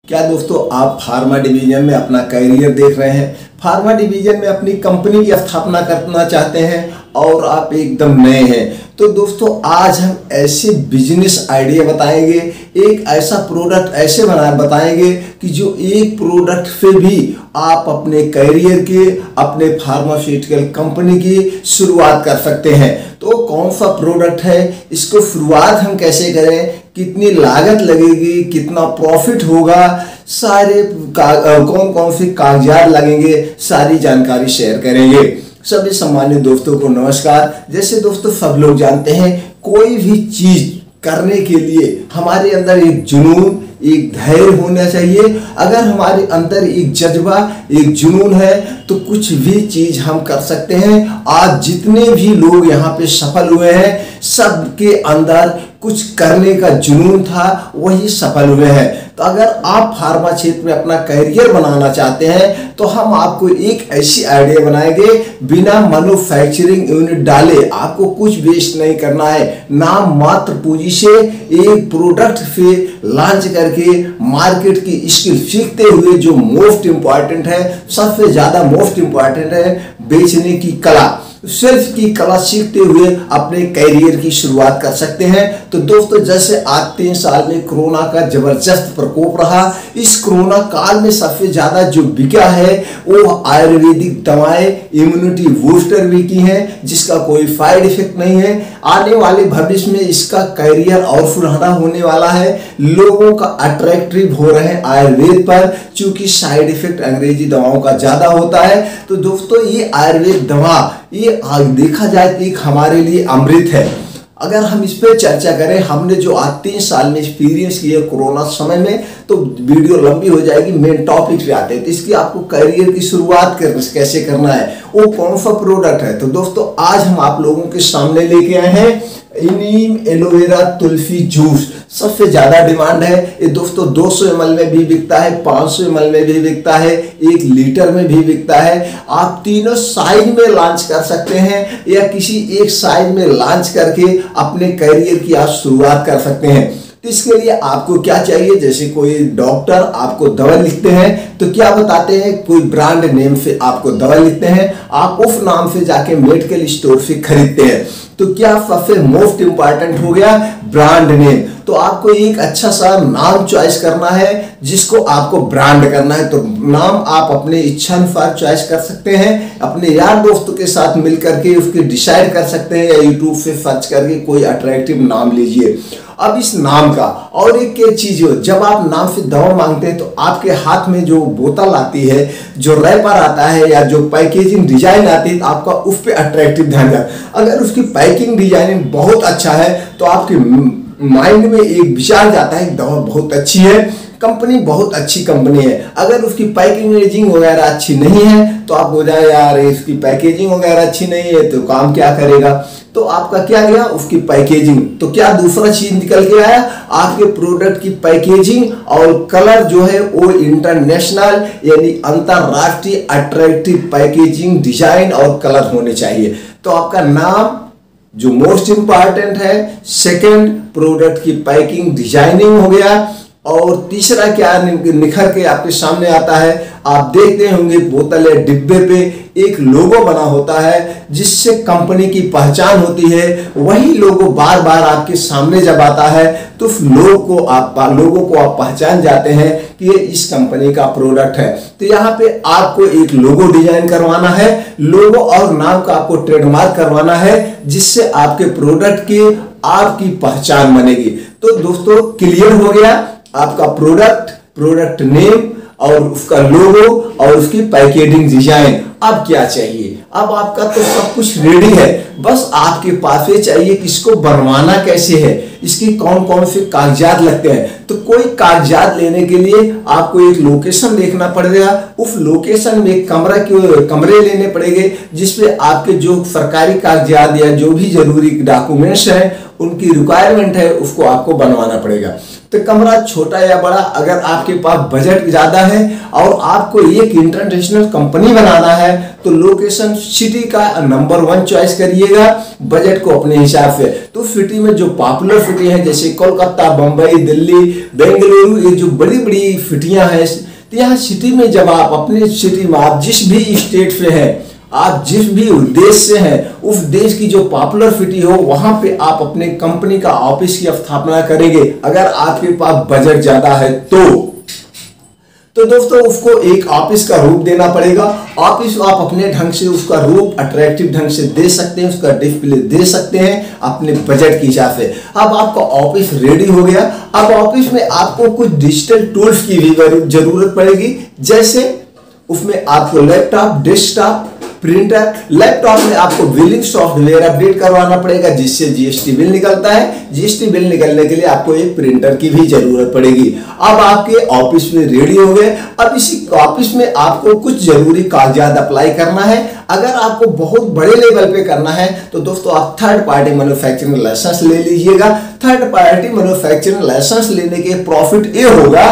क्या दोस्तों आप फार्मा डिवीजन में अपना करियर देख रहे हैं? फार्मा डिवीजन में अपनी कंपनी की स्थापना करना चाहते हैं और आप एकदम नए हैं तो दोस्तों आज हम ऐसे बिजनेस आइडिया बताएंगे, एक ऐसा प्रोडक्ट ऐसे बताएंगे कि जो एक प्रोडक्ट से भी आप अपने करियर के, अपने फार्मास्यूटिकल कंपनी की शुरुआत कर सकते हैं। तो कौन सा प्रोडक्ट है, इसको शुरुआत हम कैसे करें, कितनी लागत लगेगी, कितना प्रॉफिट होगा, सारे कौन कौन से कागजात लगेंगे, सारी जानकारी शेयर करेंगे। सभी सम्मानित दोस्तों को नमस्कार। जैसे दोस्तों सब लोग जानते हैं, कोई भी चीज करने के लिए हमारे अंदर एक जुनून, एक धैर्य होना चाहिए। अगर हमारे अंदर एक जज्बा, एक जुनून है तो कुछ भी चीज हम कर सकते हैं। आज जितने भी लोग यहाँ पे सफल हुए हैं, सबके अंदर कुछ करने का जुनून था, वही सफल हुए हैं। तो अगर आप फार्मा क्षेत्र में अपना करियर बनाना चाहते हैं तो हम आपको एक ऐसी आइडिया बनाएंगे, बिना मैन्युफैक्चरिंग यूनिट डाले आपको कुछ वेस्ट नहीं करना है। नाम मात्र पूंजी से एक प्रोडक्ट से लॉन्च करके मार्केट की स्किल सीखते हुए, जो मोस्ट इंपॉर्टेंट है, सबसे ज्यादा मोस्ट इंपॉर्टेंट है, बेचने की कला, सेल्स की कला सीखते हुए अपने करियर की शुरुआत कर सकते हैं। तो दोस्तों जैसे आज 3 साल में कोरोना का जबरदस्त प्रकोप रहा, इस कोरोना काल में सबसे ज्यादा जो बिका है वो आयुर्वेदिक दवाएं, इम्यूनिटी बूस्टर भी की हैं, जिसका कोई साइड इफेक्ट नहीं है। आने वाले भविष्य में इसका करियर और सुनहरा होने वाला है। लोगों का अट्रैक्टिव हो रहे हैं आयुर्वेद पर, चूंकि साइड इफेक्ट अंग्रेजी दवाओं का ज्यादा होता है। तो दोस्तों ये आयुर्वेद दवा, ये देखा जाए तो एक हमारे लिए अमृत है। अगर हम इस पर चर्चा करें, हमने जो आज 3 साल में एक्सपीरियंस किया कोरोना समय में, तो वीडियो लंबी हो जाएगी। मेन टॉपिक पे आते हैं, तो इसकी आपको करियर की शुरुआत कैसे करना है, वो कौन सा प्रोडक्ट है। तो दोस्तों आज हम आप लोगों के सामने लेके आए हैं नीम एलोवेरा तुलसी जूस। सबसे ज्यादा डिमांड है ये दोस्तों। 200 ml में भी बिकता है, 500 ml में भी बिकता है, 1 लीटर में भी बिकता है। आप तीनों साइज में लॉन्च कर सकते हैं या किसी एक साइज में लॉन्च करके अपने करियर की आप शुरुआत कर सकते हैं। तो इसके लिए आपको क्या चाहिए, जैसे कोई डॉक्टर आपको दवा लिखते हैं तो क्या बताते हैं, कोई ब्रांड नेम से आपको दवा लिखते हैं, आप उस नाम से जाके मेडिकल स्टोर से खरीदते हैं। तो क्या सबसे मोस्ट इंपॉर्टेंट हो गया ब्रांड नेम। तो आपको एक अच्छा सा नाम चॉइस करना है, जिसको आपको ब्रांड करना है। तो नाम आप अपने इच्छा अनुसार चॉइस कर सकते हैं, अपने यार दोस्तों के साथ मिलकर के उसके डिसाइड कर सकते हैं, या यूट्यूब से सर्च करके कोई अट्रैक्टिव नाम लीजिए। अब इस नाम का और एक चीज हो, जब आप नाम से दवा मांगते हैं तो आपके हाथ में जो बोतल आती है, जो रैपर आता है या जो पैकेजिंग डिजाइन आती है, आपका उस पर अट्रैक्टिव ध्यान जाए। अगर उसकी पैकिंग डिजाइनिंग बहुत अच्छा है तो आपके माइंड में एक विचार जाता है दवा बहुत अच्छी है, कंपनी बहुत अच्छी कंपनी है। अगर उसकी पैकेजिंग वगैरह अच्छी नहीं है तो आप हो जाए यार इसकी पैकेजिंग वगैरह अच्छी नहीं है तो काम क्या करेगा। तो आपका क्या गया, उसकी पैकेजिंग। तो क्या दूसरा चीज निकल के आया, आपके प्रोडक्ट की पैकेजिंग और कलर जो है वो इंटरनेशनल यानी अंतरराष्ट्रीय अट्रैक्टिव पैकेजिंग, डिजाइन और कलर होने चाहिए। तो आपका नाम जो मोस्ट इंपॉर्टेंट है, सेकंड प्रोडक्ट की पैकिंग डिजाइनिंग हो गया, और तीसरा क्या निखर के आपके सामने आता है, आप देखते होंगे बोतल या डिब्बे पे एक लोगो बना होता है, जिससे कंपनी की पहचान होती है। वही लोगो बार बार आपके सामने जब आता है तो उस लोगो को आप पहचान जाते हैं कि ये इस कंपनी का प्रोडक्ट है। तो यहाँ पे आपको एक लोगो डिजाइन करवाना है, लोगो और नाम का आपको ट्रेडमार्क करवाना है, जिससे आपके प्रोडक्ट की आपकी पहचान बनेगी। तो दोस्तों क्लियर हो गया आपका प्रोडक्ट नेम और उसका लोगो और उसकी पैकेजिंग डिजाइन। अब क्या चाहिए, अब आपका तो सब कुछ रेडी है, बस आपके पास ये चाहिए कि इसको बनवाना कैसे है, इसकी कौन कौन से कागजात लगते हैं। तो कोई कागजात लेने के लिए आपको एक लोकेशन देखना पड़ेगा, उस लोकेशन में कमरे लेने पड़ेंगे, जिसपे आपके जो सरकारी कागजात या जो भी जरूरी डॉक्यूमेंट्स हैं उनकी रिक्वायरमेंट है, उसको आपको बनवाना पड़ेगा। तो कमरा छोटा या बड़ा, अगर आपके पास बजट ज्यादा है और आपको एक इंटरनेशनल कंपनी बनाना है, है तो लोकेशन सिटी का नंबर 1 चॉइस करिएगा, बजट को अपने हिसाब से। तो सिटी में जो पॉपुलर सिटी है जैसे कोलकाता, बंबई, दिल्ली, बेंगलुरु, ये जो बड़ी बड़ी सिटियां हैं, तो यहाँ सिटी में जब आप अपने सिटी में आप जिस भी स्टेट से हैं, आप जिस भी देश से हैं, उस देश की जो पॉपुलर सिटी हो वहां पे आप अपने कंपनी का ऑफिस की स्थापना करेंगे अगर आपके पास बजट ज्यादा है तो दोस्तों उसको एक ऑफिस का रूप देना पड़ेगा। ऑफिस आप अपने ढंग से उसका रूप अट्रैक्टिव ढंग से दे सकते हैं, उसका डिस्प्ले दे सकते हैं अपने बजट के हिसाब से। अब आपका ऑफिस रेडी हो गया। अब ऑफिस में आपको कुछ डिजिटल टूल्स की भी जरूरत पड़ेगी, जैसे उसमें आपको लैपटॉप, डेस्कटॉप, प्रिंटर। लैपटॉप में आपको बिलिंग सॉफ्टवेयर अपडेट करवाना पड़ेगा जिससे जीएसटी बिल निकलता है। जीएसटी बिल निकलने के लिए आपको एक प्रिंटर की भी जरूरत पड़ेगी। अब आपके ऑफिस में रेडी हो गए। अब इसी ऑफिस में आपको कुछ जरूरी कागजात अप्लाई करना है। अगर आपको बहुत बड़े लेवल पे करना है तो दोस्तों आप थर्ड पार्टी मैन्युफैक्चरिंग लाइसेंस ले लीजिएगा। थर्ड पार्टी मैन्युफैक्चरिंग लाइसेंस लेने के प्रॉफिट ये होगा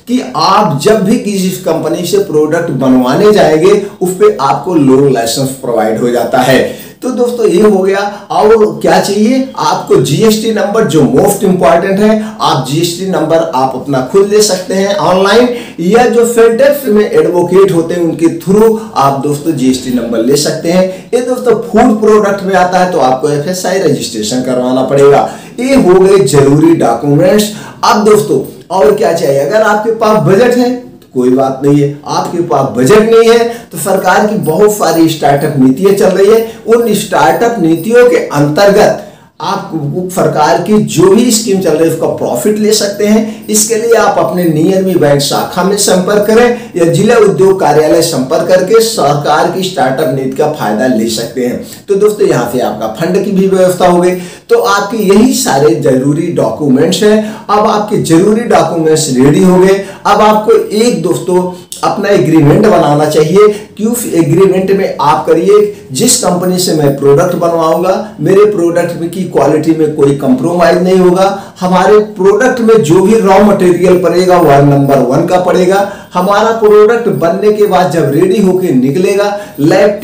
कि आप जब भी किसी कंपनी से प्रोडक्ट बनवाने जाएंगे उस पे आपको लोन लाइसेंस प्रोवाइड हो जाता है। तो दोस्तों ये हो गया। और क्या चाहिए आपको? जीएसटी नंबर, जो मोस्ट इंपॉर्टेंट है। आप जीएसटी नंबर आप अपना खुद ले सकते हैं ऑनलाइन, या जो फेडेक्स में एडवोकेट होते हैं उनके थ्रू आप दोस्तों जीएसटी नंबर ले सकते हैं। ये दोस्तों फूड प्रोडक्ट में आता है तो आपको एफएसआई रजिस्ट्रेशन करवाना पड़ेगा। ये हो गए जरूरी डॉक्यूमेंट्स। अब दोस्तों और क्या चाहिए? अगर आपके पास बजट है कोई बात नहीं है, आपके पास बजट नहीं है तो सरकार की बहुत सारी स्टार्टअप नीतियां चल रही है। उन स्टार्टअप नीतियों के अंतर्गत आप सरकार की जो भी स्कीम चल रही है उसका प्रॉफिट ले सकते हैं। इसके लिए आप अपने नियर में बैंक शाखा में संपर्क करें या जिला उद्योग कार्यालय संपर्क करके सरकार की स्टार्टअप नीति का फायदा ले सकते हैं। तो दोस्तों यहाँ से आपका फंड की भी व्यवस्था हो गई। तो आपके यही सारे जरूरी डॉक्यूमेंट्स हैं। अब आपके जरूरी डॉक्यूमेंट्स रेडी हो गए। अब आपको एक दोस्तों अपना एग्रीमेंट बनाना चाहिए कि उस एग्रीमेंट में आप करिए जिस कंपनी से मैं प्रोडक्ट बनवाऊंगा मेरे प्रोडक्ट की क्वालिटी में कोई कंप्रोमाइज नहीं होगा। हमारे प्रोडक्ट में जो भी रॉ मटेरियल पड़ेगा वह नंबर 1 का पड़ेगा। हमारा प्रोडक्ट बनने के बाद जब रेडी होकर निकलेगा लैब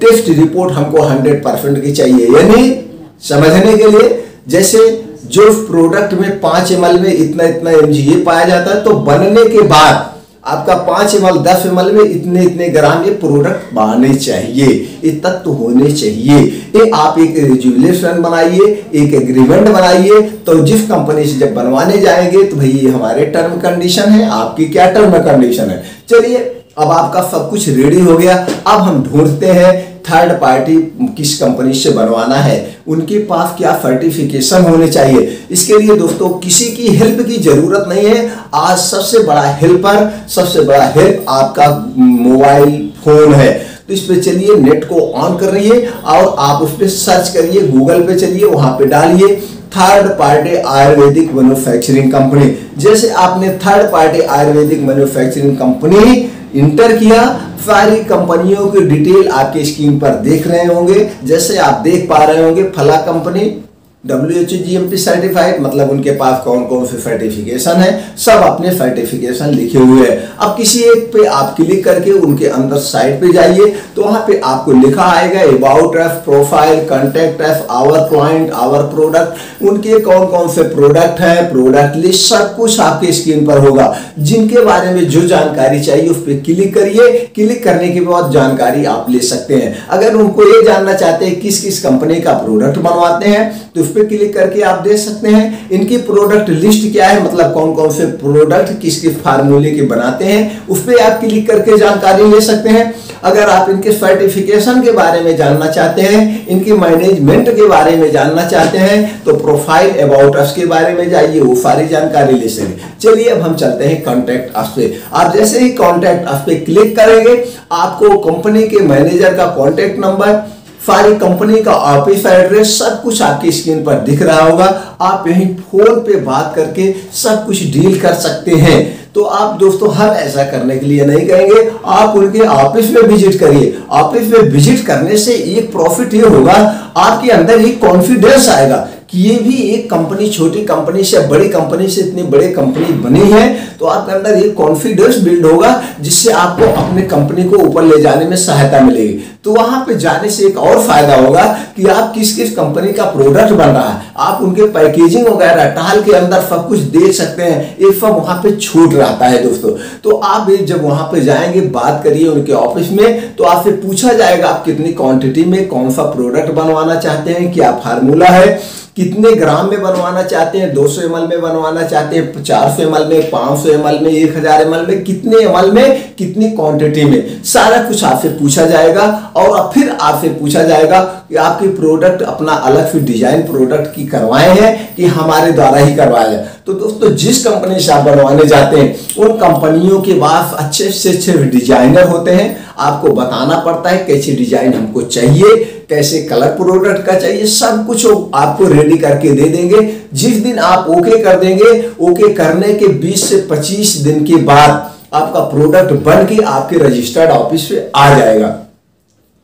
टेस्ट रिपोर्ट हमको 100% की चाहिए। यानी समझने के लिए जैसे जो प्रोडक्ट में 5 ml में इतना इतना MGA पाया जाता है तो बनने के बाद आपका 5 ml 10 ml में इतने इतने ग्राम ये प्रोडक्ट बनने चाहिए, ये तत्व होने चाहिए। ये आप एक रेजुलेशन बनाइए, एक एग्रीमेंट बनाइए। तो जिस कंपनी से जब बनवाने जाएंगे तो भाई ये हमारे टर्म कंडीशन है, आपकी क्या टर्म कंडीशन है। चलिए अब आपका सब कुछ रेडी हो गया। अब हम ढूंढते हैं थर्ड पार्टी किस कंपनी से बनवाना है, उनके पास क्या सर्टिफिकेशन होने चाहिए। इसके लिए दोस्तों किसी की हेल्प की जरूरत नहीं है। आज सबसे बड़ा हेल्प आपका मोबाइल फोन है। तो इस पे चलिए, नेट को ऑन कर रही है और आप उस पर सर्च करिए, गूगल पे चलिए, वहां पे डालिए third party Ayurvedic manufacturing company. जैसे आपने third party Ayurvedic manufacturing company inter किया, सारी कंपनियों की डिटेल आपके स्क्रीन पर देख रहे होंगे। जैसे आप देख पा रहे होंगे फला कंपनी WHO GMP सर्टिफाइड, मतलब उनके पास कौन कौन से सर्टिफिकेशन है, सब अपने सर्टिफिकेशन लिखे हुए हैं। अब किसी एक पे आप क्लिक करके उनके अंदर साइट पे जाइए तो वहां पे आपको लिखा आएगा about us, profile, contact us, our client, our product, उनके कौन कौन से प्रोडक्ट है, प्रोडक्ट लिस्ट, सब कुछ आपके स्क्रीन पर होगा। जिनके बारे में जो जानकारी चाहिए उस पर क्लिक करिए। क्लिक करने के बाद जानकारी आप ले सकते हैं। अगर उनको ये जानना चाहते हैं किस किस कंपनी का प्रोडक्ट बनवाते हैं तो उस पर क्लिक करके आप देख सकते हैं इनकी प्रोडक्ट लिस्ट क्या है, मतलब कौन कौन से प्रोडक्ट किस किस फार्मूले के बनाते हैं, उस पर आप क्लिक करके जानकारी ले सकते हैं। अगर आप इनके सर्टिफिकेशन के बारे में जानना चाहते हैं, इनकी मैनेजमेंट के बारे में जानना चाहते हैं तो प्रोफाइल अबाउट अस के बारे में जाइए, वो सारी जानकारी ले सकें। चलिए अब हम चलते हैं कॉन्टैक्ट अस पे। आप जैसे ही कॉन्टैक्ट अस पे क्लिक करेंगे आपको कंपनी के मैनेजर का कॉन्टैक्ट नंबर, सारी कंपनी का ऑफिस एड्रेस, सब कुछ आपकी स्क्रीन पर दिख रहा होगा। आप यहीं फोन पे बात करके सब कुछ डील कर सकते हैं। तो आप दोस्तों हम ऐसा करने के लिए नहीं कहेंगे, आप उनके ऑफिस में विजिट करिए। ऑफिस में विजिट करने से एक प्रॉफिट ये होगा, आपके अंदर एक कॉन्फिडेंस आएगा कि ये भी एक कंपनी छोटी कंपनी से बड़ी कंपनी से इतनी बड़ी कंपनी बनी है, तो आपके अंदर ये कॉन्फिडेंस बिल्ड होगा जिससे आपको अपने कंपनी को ऊपर ले जाने में सहायता मिलेगी। तो वहां पे जाने से एक और फायदा होगा कि आप किस किस कंपनी का प्रोडक्ट बन रहा है, आप उनके पैकेजिंग वगैरह टाल के अंदर सब कुछ देख सकते हैं। एक सब वहां पे छूट रहता है दोस्तों। तो आप जब वहां पे जाएंगे, बात करिए उनके ऑफिस में, तो आपसे पूछा जाएगा आप कितनी क्वांटिटी में कौन सा प्रोडक्ट बनवाना चाहते हैं, क्या फार्मूला है, कितने ग्राम में बनवाना चाहते हैं, 200 ml में बनवाना चाहते हैं, 400 ml में, 500 ml में, 1000 ml में, कितने ml में, कितनी क्वांटिटी में, सारा कुछ आपसे पूछा जाएगा। और फिर आपसे पूछा जाएगा कि आपकी प्रोडक्ट अपना अलग से डिजाइन प्रोडक्ट की करवाए हैं कि हमारे द्वारा ही करवाया जाए। तो दोस्तों जिस कंपनी से आप बनवाने जाते हैं उन कंपनियों के पास अच्छे से अच्छे डिजाइनर होते हैं। आपको बताना पड़ता है कैसी डिजाइन हमको चाहिए, कैसे कलर प्रोडक्ट का चाहिए, सब कुछ आपको रेडी करके दे देंगे। जिस दिन आप ओके कर देंगे, ओके करने के 20 से 25 दिन के बाद आपका प्रोडक्ट बन के आपके रजिस्टर्ड ऑफिस पे आ जाएगा।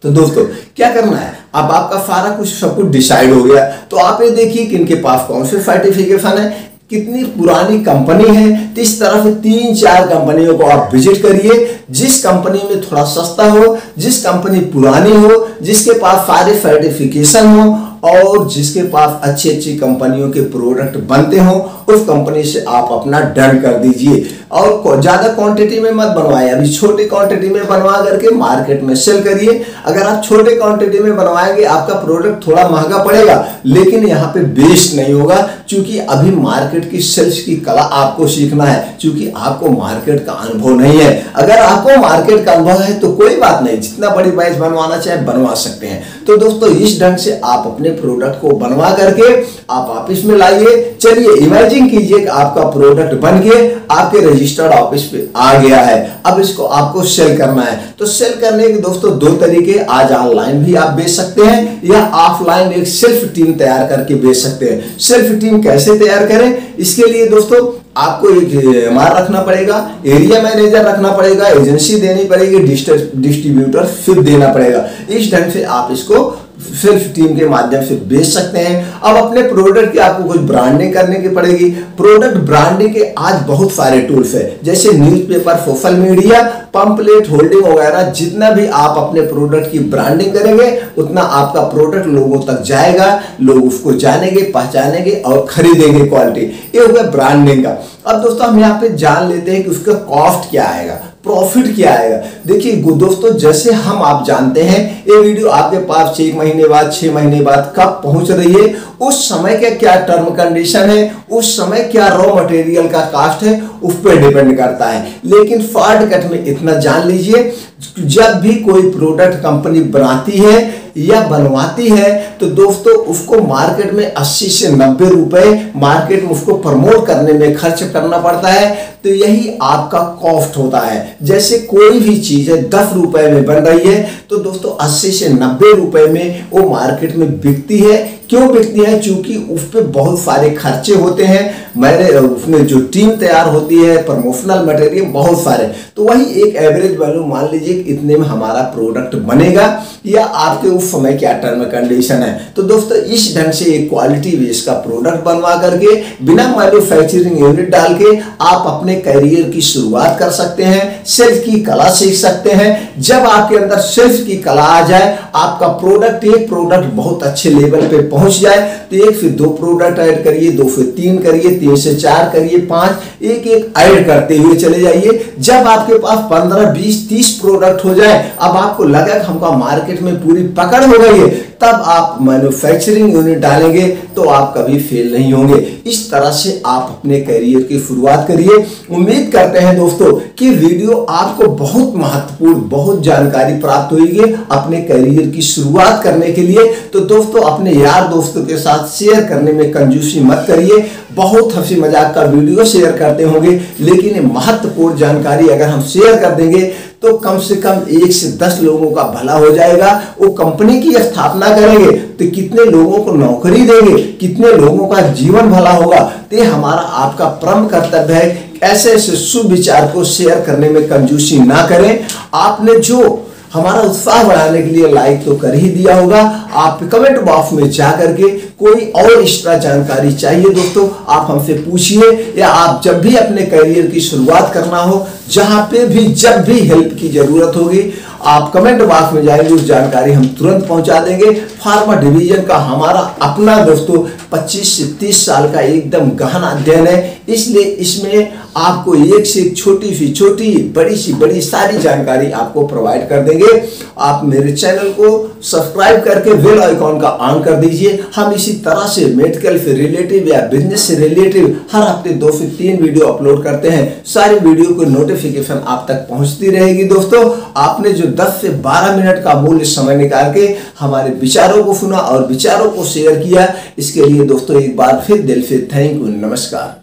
तो दोस्तों क्या करना है, अब आपका सारा कुछ सब कुछ डिसाइड हो गया। तो आप ये देखिए कि इनके पास कौन से सर्टिफिकेशन है, कितनी पुरानी कंपनी है। तो इस तरह से 3-4 कंपनियों को आप विजिट करिए। जिस कंपनी में थोड़ा सस्ता हो, जिस कंपनी पुरानी हो, जिसके पास सारे सर्टिफिकेशन हो और जिसके पास अच्छी अच्छी कंपनियों के प्रोडक्ट बनते हो, उस कंपनी से आप अपना डन कर दीजिए। और ज्यादा क्वांटिटी में मत बनवाए, अभी छोटी क्वांटिटी में बनवा करके मार्केट में सेल करिए। अगर आप छोटे क्वांटिटी में बनवाएंगे आपका प्रोडक्ट थोड़ा महंगा पड़ेगा, लेकिन यहाँ पे वेस्ट नहीं होगा, क्योंकि अभी मार्केट की सेल्स की कला आपको सीखना है, क्योंकि आपको मार्केट का अनुभव नहीं है। अगर आपको मार्केट का अनुभव है तो कोई बात नहीं, जितना बड़ी बैच बनवाना चाहे बनवा सकते हैं। तो दोस्तों इस ढंग से आप अपने प्रोडक्ट को बनवा करके आप ऑफिस में लाइए। चलिए इमेजिन कीजिए कि आपका प्रोडक्ट बन के आपके रजिस्टर्ड ऑफिस पे आ गया है। अब इसको आपको सेल करना है। तो सेल करने के दोस्तों 2 तरीके, आज ऑनलाइन भी आप बेच सकते हैं या ऑफलाइन एक सेल्फ टीम तैयार करके बेच सकते हैं। सेल्फ टीम कैसे तैयार करें, इसके लिए दोस्तों आपको एक एमआर रखना पड़ेगा, एरिया मैनेजर रखना पड़ेगा, एजेंसी देनी पड़ेगी, डिस्ट्रीब्यूटर फिर देना पड़ेगा। इस ढंग से आप इसको सेल्फ टीम के माध्यम से बेच सकते हैं। अब अपने प्रोडक्ट की आपको कुछ ब्रांडिंग करने की पड़ेगी। प्रोडक्ट ब्रांडिंग के आज बहुत सारे टूल्स है, जैसे newspaper, social media, pamphlet, holding वगैरह। जितना भी आप अपने प्रोडक्ट की ब्रांडिंग करेंगे उतना आपका प्रोडक्ट लोगों तक जाएगा, लोग उसको जानेंगे, पहचानेंगे और खरीदेंगे। क्वालिटी ये हो गया ब्रांडिंग का। अब दोस्तों हम यहाँ पे जान लेते हैं कि उसका कॉस्ट क्या आएगा, प्रॉफिट क्या आएगा। देखिए दोस्तों जैसे हम आप जानते हैं ये वीडियो आपके पास 6 महीने बाद 6 महीने बाद कब पहुंच रही है, उस समय का क्या टर्म कंडीशन है, उस समय क्या रॉ मटेरियल का कास्ट है, उस पर डिपेंड करता है। लेकिन शॉर्टकट में इतना जान लीजिए, जब भी कोई प्रोडक्ट कंपनी बनाती है या बनवाती है तो दोस्तों उसको मार्केट में 80 से 90 रुपए मार्केट में उसको प्रमोट करने में खर्च करना पड़ता है। तो यही आपका कॉस्ट होता है। जैसे कोई भी चीज है 10 रुपए में बन रही है तो दोस्तों 80 से 90 रुपए में वो मार्केट में बिकती है। क्यों बिकती है? क्योंकि उस पर बहुत सारे खर्चे होते हैं, मैंने उसमें जो टीम तैयार होती है, प्रमोशनल मटेरियल बहुत सारे। तो वही एक एवरेज वैल्यू मान लीजिए कि इतने में हमारा प्रोडक्ट बनेगा, या आपके उस समय क्या टर्म कंडीशन है। तो दोस्तों इस ढंग से एक क्वालिटी बेस का प्रोडक्ट बनवा करके बिना मैन्युफैक्चरिंग यूनिट डाल के आप अपने करियर की शुरुआत कर सकते हैं, सेल्फ की कला सीख सकते हैं। जब आपके अंदर सेल्फ की कला आ जाए, आपका प्रोडक्ट एक प्रोडक्ट बहुत अच्छे लेवल पे पहुंच जाए तो 1 से 2 प्रोडक्ट ऐड करिए, 2 से 3 करिए, 3 से 4 करिए, 5, एक एक ऐड करते हुए चले जाइए। जब आपके पास 15, 20, 30 प्रोडक्ट हो जाए, अब आपको लगा कि हमको मार्केट में पूरी पकड़ हो गई है, तब आप मैन्युफैक्चरिंग यूनिट डालेंगे तो आप कभी फेल नहीं होंगे। इस तरह से आप अपने करियर की शुरुआत करिए। उम्मीद करते हैं दोस्तों कि वीडियो आपको बहुत महत्वपूर्ण, बहुत जानकारी प्राप्त होगी अपने करियर की शुरुआत करने के लिए। तो दोस्तों अपने यार दोस्तों के साथ शेयर करने में कंजूसी मत करिए। बहुत हंसी मजाक का वीडियो शेयर करते होंगे, लेकिन महत्वपूर्ण जानकारी अगर हम शेयर कर देंगे तो कम से कम 1 से 10 लोगों का भला हो जाएगा। वो कंपनी की स्थापना करेंगे तो कितने लोगों को नौकरी देंगे, कितने लोगों का जीवन भला होगा। तो हमारा आपका परम कर्तव्य है ऐसे ऐसे शुभ विचार को शेयर करने में कंजूसी ना करें। आपने जो हमारा उत्साह बढ़ाने के लिए लाइक तो कर ही दिया होगा, आप कमेंट बॉक्स में जा करके कोई और एक्स्ट्रा जानकारी चाहिए दोस्तों आप हमसे पूछिए, या आप जब भी अपने करियर की शुरुआत करना हो, जहां पे भी जब भी हेल्प की जरूरत होगी, आप कमेंट बॉक्स में जाएंगे, उस जानकारी हम तुरंत पहुंचा देंगे। फार्मा डिवीजन का हमारा अपना दोस्तों 25 से 30 साल का एकदम गहन अध्ययन है, इसलिए इसमें आपको एक से एक छोटी सी छोटी, बड़ी सी बड़ी सारी जानकारी आपको प्रोवाइड कर देंगे। आप मेरे चैनल को सब्सक्राइब करके बेल आइकॉन का ऑन कर दीजिए। हम इसी तरह से मेडिकल से रिलेटिव या बिजनेस से रिलेटिव हर हफ्ते 2 से 3 वीडियो अपलोड करते हैं। सारी वीडियो को नोटिफिकेशन आप तक पहुंचती रहेगी। दोस्तों आपने जो 10 से 12 मिनट का मूल्य समय निकाल के हमारे विचारों को सुना और विचारों को शेयर किया, इसके लिए दोस्तों एक बार फिर दिल से थैंक यू, नमस्कार।